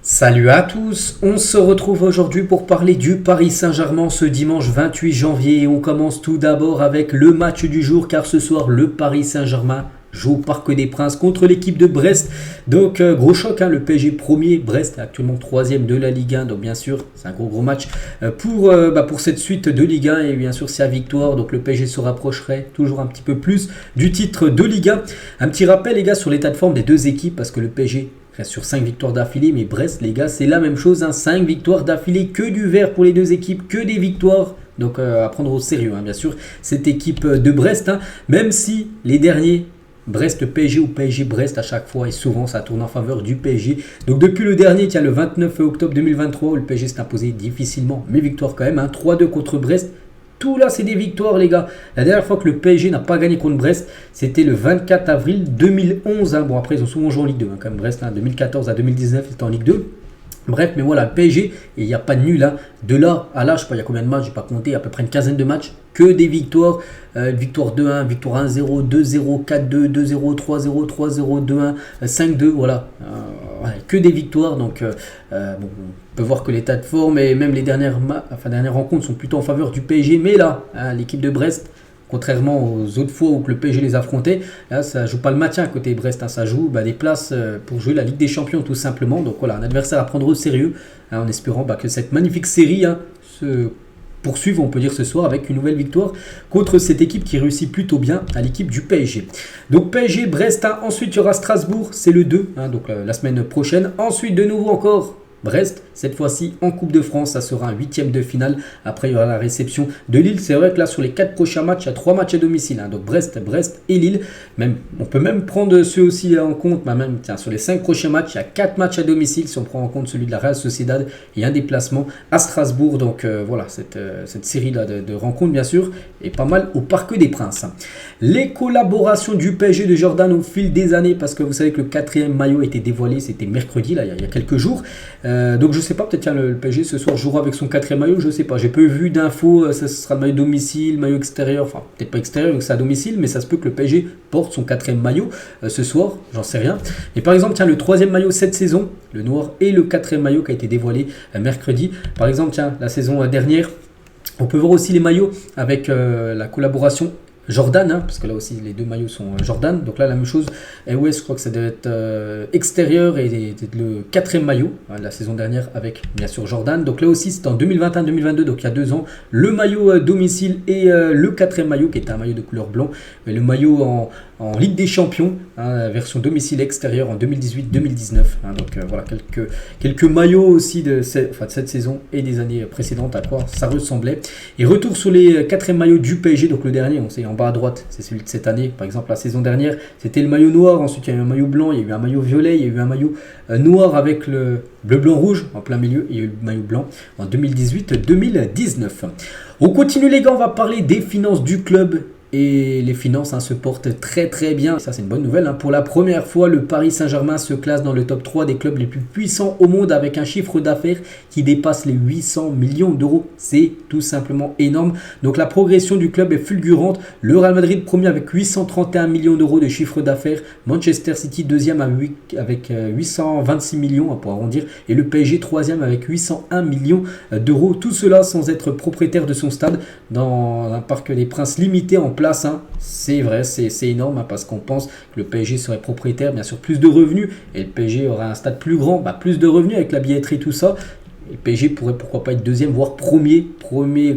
Salut à tous, on se retrouve aujourd'hui pour parler du Paris Saint-Germain ce dimanche 28 janvier et on commence tout d'abord avec le match du jour car ce soir le Paris Saint-Germain joue au Parc des Princes contre l'équipe de Brest. Donc gros choc, le PSG premier, Brest est actuellement troisième de la Ligue 1, donc bien sûr c'est un gros match pour cette suite de Ligue 1 et bien sûr c'est à victoire, donc le PSG se rapprocherait toujours un petit peu plus du titre de Ligue 1. Un petit rappel les gars sur l'état de forme des deux équipes parce que le PSG reste sur 5 victoires d'affilée, mais Brest, les gars, c'est la même chose. 5 victoires d'affilée, que du vert pour les deux équipes, que des victoires. Donc à prendre au sérieux, bien sûr, cette équipe de Brest. Même si les derniers, Brest-PSG ou PSG-Brest, à chaque fois et souvent, ça tourne en faveur du PSG. Donc depuis le dernier, le 29 octobre 2023, où le PSG s'est imposé difficilement, mais victoire quand même. 3-2 contre Brest. Tout là, c'est des victoires, les gars. La dernière fois que le PSG n'a pas gagné contre Brest, c'était le 24 avril 2011. Bon, après, ils ont souvent joué en Ligue 2, comme Brest. 2014 à 2019, c'était en Ligue 2. Bref, mais voilà, le PSG, il n'y a pas de nul. De là à là, je sais pas, il y a combien de matchs, je n'ai pas compté, à peu près une quinzaine de matchs. Que des victoires. Victoire 2-1, victoire 1-0, 2-0, 4-2, 2-0, 3-0, 3-0, 2-1, 5-2, voilà. Que des victoires. Donc, on peut voir que l'état de forme et même les dernières rencontres sont plutôt en faveur du PSG. Mais là, l'équipe de Brest, contrairement aux autres fois où le PSG les affrontait, là, ça ne joue pas le maintien côté Brest. Ça joue des places pour jouer la Ligue des Champions tout simplement. Donc voilà, un adversaire à prendre au sérieux en espérant que cette magnifique série se poursuivre, on peut dire ce soir, avec une nouvelle victoire contre cette équipe qui réussit plutôt bien à l'équipe du PSG. Donc PSG, Brest, ensuite il y aura Strasbourg, c'est le 2, donc la semaine prochaine. Ensuite de nouveau encore Brest, cette fois-ci en Coupe de France, ça sera un 8e de finale. Après, il y aura la réception de Lille. C'est vrai que là, sur les 4 prochains matchs, il y a 3 matchs à domicile. Donc Brest et Lille. On peut même prendre ceux aussi en compte. Sur les 5 prochains matchs, il y a 4 matchs à domicile. Si on prend en compte celui de la Real Sociedad et un déplacement à Strasbourg. Donc voilà, cette série-là de rencontres, bien sûr, est pas mal au Parc des Princes. Les collaborations du PSG de Jordan au fil des années, parce que vous savez que le 4e maillot a été dévoilé, c'était mercredi, là, il y a quelques jours. Donc je sais pas, peut-être le PSG ce soir jouera avec son 4e maillot, je sais pas, j'ai peu vu d'infos, ça sera le maillot domicile, maillot extérieur, enfin peut-être pas extérieur donc c'est à domicile, mais ça se peut que le PSG porte son 4e maillot ce soir, j'en sais rien. Et par exemple, le 3e maillot cette saison, le noir, et le 4e maillot qui a été dévoilé mercredi. Par exemple, la saison dernière, on peut voir aussi les maillots avec la collaboration Jordan, parce que là aussi les deux maillots sont Jordan, donc là la même chose. EOS, je crois que ça devait être extérieur et le 4e maillot la saison dernière avec bien sûr Jordan. Donc là aussi c'était en 2021-2022, donc il y a 2 ans, le maillot domicile et le 4e maillot qui était un maillot de couleur blanc, mais le maillot en Ligue des Champions, version domicile extérieur en 2018-2019. Donc voilà, quelques maillots aussi de cette saison et des années précédentes, à quoi ça ressemblait. Et retour sur les 4e maillots du PSG, donc le dernier, on sait en bas à droite, c'est celui de cette année. Par exemple, la saison dernière, c'était le maillot noir, ensuite il y a eu un maillot blanc, il y a eu un maillot violet, il y a eu un maillot noir avec le bleu-blanc-rouge en plein milieu, il y a eu le maillot blanc en 2018-2019. On continue les gars, on va parler des finances du club. Et les finances se portent très très bien. Et ça c'est une bonne nouvelle. Pour la première fois, le Paris Saint-Germain se classe dans le top 3 des clubs les plus puissants au monde avec un chiffre d'affaires qui dépasse les 800 millions d'euros. C'est tout simplement énorme. Donc la progression du club est fulgurante. Le Real Madrid premier avec 831 millions d'euros de chiffre d'affaires. Manchester City deuxième avec 826 millions pour arrondir. Et le PSG troisième avec 801 millions d'euros. Tout cela sans être propriétaire de son stade dans un Parc des Princes limité en place. C'est vrai, c'est énorme parce qu'on pense que le PSG serait propriétaire, bien sûr plus de revenus et le PSG aura un stade plus grand, plus de revenus avec la billetterie, tout ça. Et le PSG pourrait pourquoi pas être deuxième, voire premier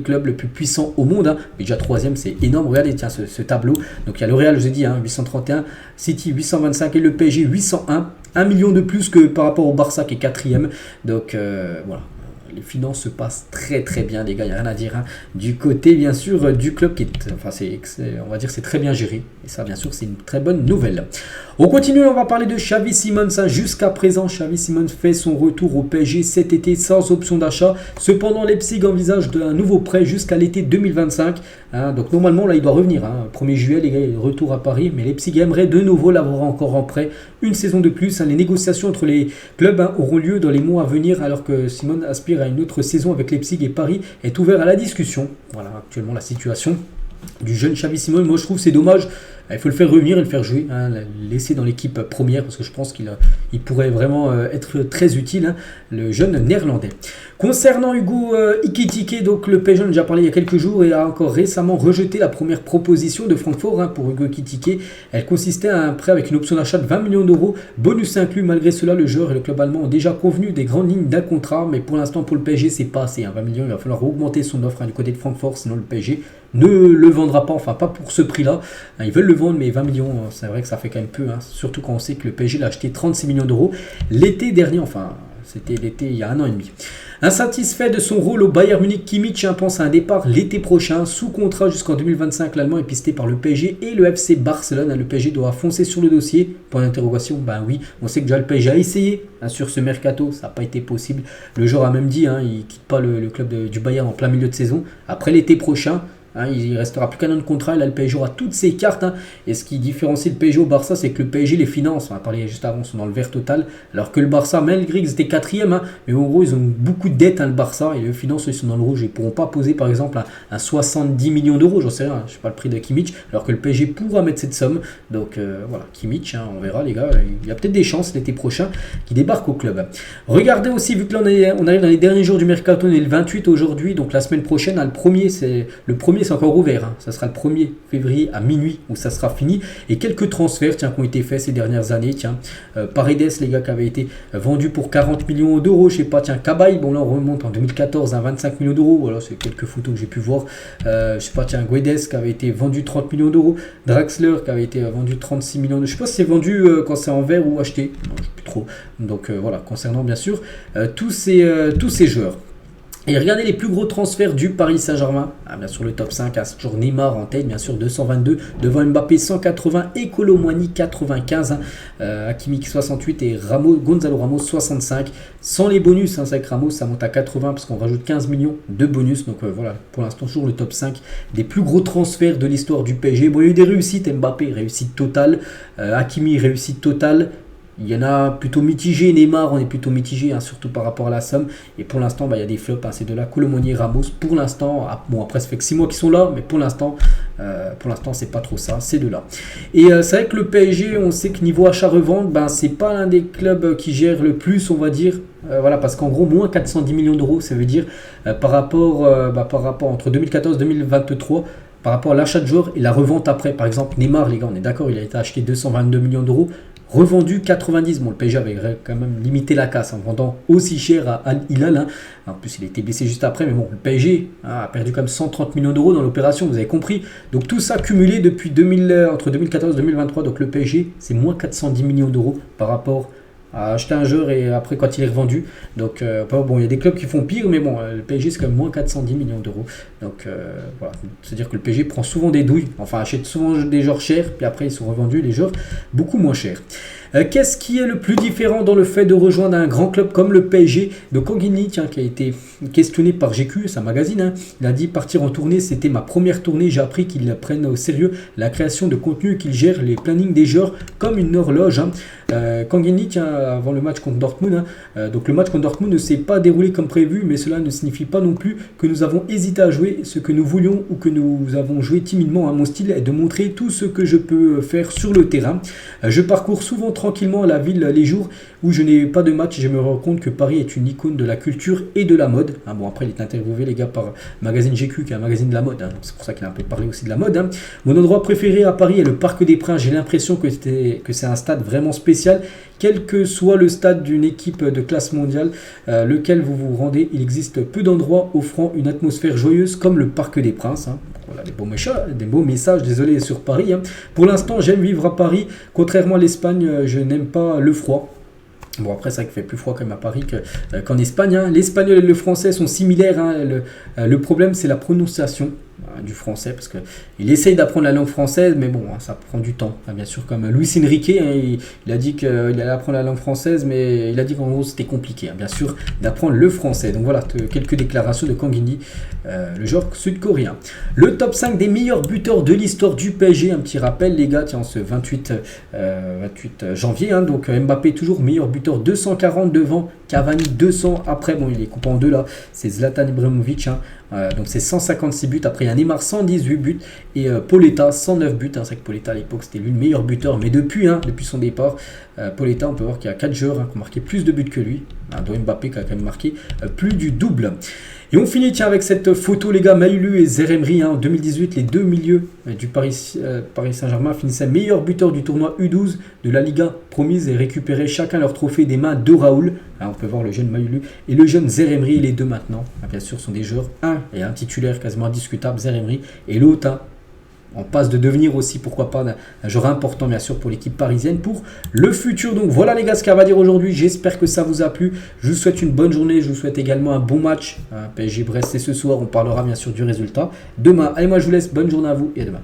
club le plus puissant au monde. Mais déjà troisième, c'est énorme. Regardez, tiens, ce tableau. Donc il y a le Real, je vous ai dit, 831, City 825 et le PSG 801. 1 million de plus que par rapport au Barça qui est quatrième. Donc voilà. Les finances se passent très très bien les gars, il n'y a rien à dire. Du côté bien sûr du club qui est, on va dire c'est très bien géré. Et ça bien sûr c'est une très bonne nouvelle. On continue, on va parler de Xavi Simons. Jusqu'à présent, Xavi Simons fait son retour au PSG cet été sans option d'achat. Cependant, Leipzig envisage un nouveau prêt jusqu'à l'été 2025. Donc normalement là il doit revenir. 1er juillet les gars, il retour à Paris. Mais Leipzig aimerait de nouveau l'avoir encore en prêt. Une saison de plus. Les négociations entre les clubs auront lieu dans les mois à venir alors que Simons aspire à une autre saison avec Leipzig et Paris est ouvert à la discussion. Voilà actuellement la situation. du jeune Xavi Simons. Moi je trouve que c'est dommage. Il faut le faire revenir et le faire jouer, hein, le laisser dans l'équipe première parce que je pense qu'il pourrait vraiment être très utile, hein, le jeune néerlandais. Concernant Hugo Ekitike, donc le PSG, on a déjà parlé il y a quelques jours et a encore récemment rejeté la première proposition de Francfort, hein, pour Hugo Ekitike. Elle consistait à un prêt avec une option d'achat de 20 millions d'euros, bonus inclus. Malgré cela, le joueur et le club allemand ont déjà convenu des grandes lignes d'un contrat, mais pour l'instant pour le PSG c'est pas assez, hein, 20 millions, il va falloir augmenter son offre, hein, du côté de Francfort, sinon le PSG ne le vendra pas, enfin pas pour ce prix-là. Ils veulent le vendre, mais 20 millions, c'est vrai que ça fait quand même peu, hein, surtout quand on sait que le PSG l'a acheté 36 millions d'euros l'été dernier, enfin c'était l'été il y a 1 an et demi. Insatisfait de son rôle au Bayern Munich, Kimmich pense à un départ l'été prochain. Sous contrat jusqu'en 2025, l'Allemand est pisté par le PSG et le FC Barcelone. Le PSG doit foncer sur le dossier. Point d'interrogation, ben oui, on sait que déjà le PSG a essayé, hein, sur ce mercato, ça n'a pas été possible. Le joueur a même dit, hein, il ne quitte pas le club du Bayern en plein milieu de saison. Après l'été prochain, hein, il restera plus qu'un an de contrat, et là le PSG aura toutes ses cartes, hein. Et ce qui différencie le PSG au Barça, c'est que le PSG les finance, on a parlé juste avant, sont dans le vert total, alors que le Barça, malgré qu'ils étaient 4e, hein, mais en gros ils ont beaucoup de dettes, hein, le Barça, et les finances ils sont dans le rouge, ils ne pourront pas poser par exemple un 70 millions d'euros, j'en sais rien, je ne sais pas le prix de Kimmich, alors que le PSG pourra mettre cette somme. Donc voilà, Kimmich, hein, on verra les gars, il y a peut-être des chances l'été prochain qu'il débarque au club. Regardez aussi, vu que là on arrive dans les derniers jours du mercato, on est le 28 aujourd'hui, donc la semaine prochaine, hein, le premier c'est encore ouvert, hein. Ça sera le 1er février à minuit où ça sera fini. Et quelques transferts, tiens, qui ont été faits ces dernières années. Tiens, Paredes, les gars, qui avait été vendu pour 40 millions d'euros. Je sais pas, tiens, Cabaye, bon là on remonte en 2014 à 25 millions d'euros. Voilà, c'est quelques photos que j'ai pu voir. Je sais pas, tiens, Guedes qui avait été vendu 30 millions d'euros. Draxler qui avait été vendu 36 millions d'euros. Je sais pas si c'est vendu quand c'est en vert ou acheté. Non, je sais plus trop. Donc voilà, concernant bien sûr tous ces joueurs. Et regardez les plus gros transferts du Paris Saint-Germain. Ah, bien sûr, le top 5 a toujours Neymar en tête, bien sûr, 222. Devant Mbappé, 180. Et Kolo Muani, 95. Hakimi, 68. Et Gonzalo Ramos, 65. Sans les bonus, hein, c'est avec Ramos, ça monte à 80 parce qu'on rajoute 15 millions de bonus. Donc voilà, pour l'instant, toujours le top 5 des plus gros transferts de l'histoire du PSG. Bon, il y a eu des réussites. Mbappé, réussite totale. Hakimi, réussite totale. Il y en a plutôt mitigé, Neymar on est plutôt mitigé, hein, surtout par rapport à la somme. Et pour l'instant il y a des flops, hein, c'est de là Kolo Muani, Ramos. Pour l'instant, bon après ça fait que 6 mois qu'ils sont là, mais pour l'instant c'est pas trop ça, c'est de là. Et c'est vrai que le PSG, on sait que niveau achat-revente, c'est pas l'un des clubs qui gère le plus, on va dire. Voilà, parce qu'en gros moins 410 millions d'euros, ça veut dire par rapport entre 2014 et 2023, par rapport à l'achat de joueurs et la revente après. Par exemple Neymar, les gars, on est d'accord, il a été acheté 222 millions d'euros. Revendu 90, bon le PSG avait quand même limité la casse en vendant aussi cher à Al Hilal, hein. En plus il a été blessé juste après, mais bon le PSG, hein, a perdu comme 130 millions d'euros dans l'opération, vous avez compris. Donc tout ça cumulé depuis entre 2014 et 2023, donc le PSG c'est moins 410 millions d'euros par rapport à acheter un joueur et après quand il est revendu. Donc bon, il y a des clubs qui font pire, mais bon, le PSG c'est quand même moins 410 millions d'euros. Donc voilà, c'est-à-dire que le PSG prend souvent des douilles, enfin achète souvent des joueurs chers, puis après ils sont revendus les joueurs beaucoup moins chers. Qu'est-ce qui est le plus différent dans le fait de rejoindre un grand club comme le PSG? Donc Kanguini, tiens, qui a été questionné par GQ, c'est un magazine, hein, il a dit: partir en tournée, c'était ma première tournée, j'ai appris qu'ils prennent au sérieux la création de contenu et qu'ils gèrent les plannings des joueurs comme une horloge, hein. Kanguini, tiens, avant le match contre Dortmund, hein, donc le match contre Dortmund ne s'est pas déroulé comme prévu, mais cela ne signifie pas non plus que nous avons hésité à jouer ce que nous voulions ou que nous avons joué timidement, hein. Mon style est de montrer tout ce que je peux faire sur le terrain. Je parcours souvent tranquillement la ville les jours où je n'ai pas de match et je me rends compte que Paris est une icône de la culture et de la mode, hein. Bon après il est interviewé les gars par magazine GQ qui est un magazine de la mode, hein. C'est pour ça qu'il a un peu parlé aussi de la mode, hein. Mon endroit préféré à Paris est le Parc des Princes. J'ai l'impression que c'est un stade vraiment spécial. Quel que soit le stade d'une équipe de classe mondiale lequel vous vous rendez, il existe peu d'endroits offrant une atmosphère joyeuse comme le Parc des Princes, hein. Voilà, des beaux messages, désolé, sur Paris, hein. Pour l'instant, j'aime vivre à Paris. Contrairement à l'Espagne, je n'aime pas le froid. Bon après c'est vrai qu'il fait plus froid quand même à Paris qu'en Espagne, hein. L'espagnol et le français sont similaires, hein. Le problème c'est la prononciation du français, parce qu'il essaye d'apprendre la langue française, mais bon, hein, ça prend du temps, hein, bien sûr, comme Luis Enrique, hein, il a dit qu'il allait apprendre la langue française, mais il a dit qu'en gros c'était compliqué, hein, bien sûr, d'apprendre le français. Donc voilà, quelques déclarations de Kanguini, le joueur sud-coréen. Le top 5 des meilleurs buteurs de l'histoire du PSG, un petit rappel les gars, tiens, ce 28 janvier, hein, donc Mbappé toujours meilleur buteur, 240 devant Cavani, 200 après, bon il est coupé en deux là, c'est Zlatan Ibrahimovic, hein, donc c'est 156 buts, après Il y a Neymar 118 buts et Pauletta 109 buts. C'est vrai que Pauletta à l'époque c'était lui le meilleur buteur, mais depuis son départ, Pauletta on peut voir qu'il y a 4 joueurs qui ont marqué plus de buts que lui. Dont Mbappé qui a quand même marqué plus du double. Et on finit avec cette photo les gars, Maïlu et Zeremri en 2018, les deux milieux du Paris Saint-Germain finissaient meilleurs buteurs du tournoi U12 de la Liga promise et récupéraient chacun leur trophée des mains de Raoul. On peut voir le jeune Maïlu et le jeune Zeremri, les deux maintenant, bien sûr sont des joueurs, un titulaire quasiment indiscutable, Zeremri, et l'autre on passe de devenir aussi, pourquoi pas, un joueur important bien sûr pour l'équipe parisienne pour le futur. Donc voilà les gars ce qu'on va dire aujourd'hui. J'espère que ça vous a plu. Je vous souhaite une bonne journée. Je vous souhaite également un bon match. PSG Brest, c'est ce soir. On parlera bien sûr du résultat demain. Allez, moi je vous laisse. Bonne journée à vous et à demain.